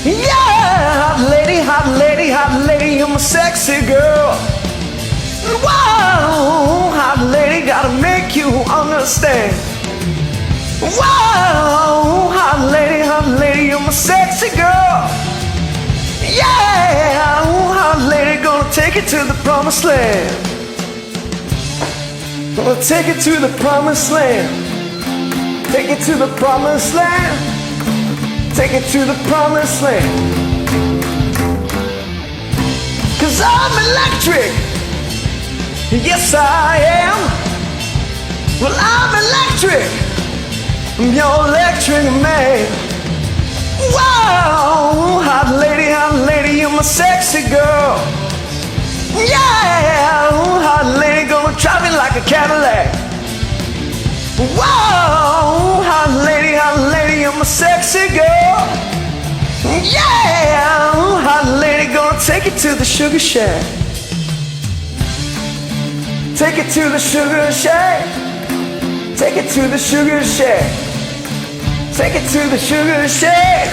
Yeah, hot lady, I'm a sexy girl. Wow, hot lady, gotta make you understand. Wow, hot lady, I'm a sexy girl. Yeah, hot lady, gonna take it to the promised land. Gonna take it to the promised land. Take it to the promised land. Take it to the promised land. 'Cause I'm electric. Yes, I am. Well, I'm electric. I'm your electric man. Wow, hot lady, you're my sexy girl. Yeah, hot lady, gonna drive me like a Cadillac. Wow, hot lady, you're my sexy girl. Yeah, hot lady, gonna take it to the sugar shack. Take it to the sugar shack. Take it to the sugar shack. Take it to the sugar shack.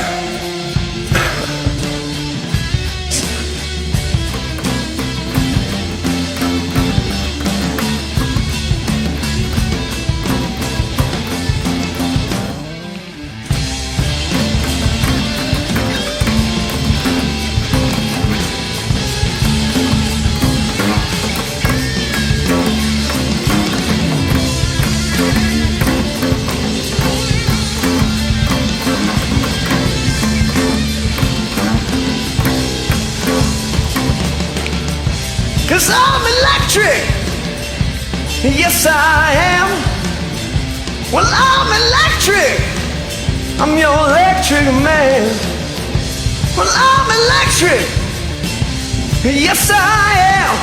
Cause I'm electric. Yes, I am. Well, I'm electric. I'm your electric man. Well, I'm electric. Yes, I am.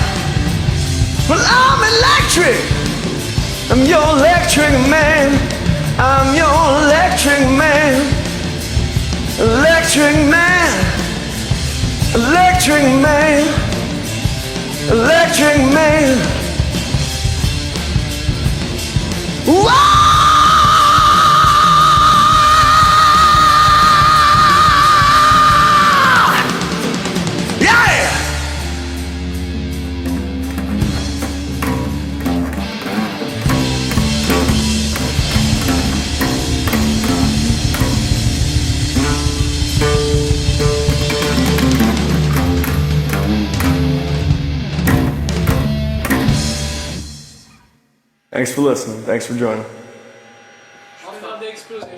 Well, I'm electric. I'm your electric man. I'm your electric man. Electric man. Electric man. Electric man. Whoa! Yeah! Thanks for listening. Thanks for joining. I'll find the explosion.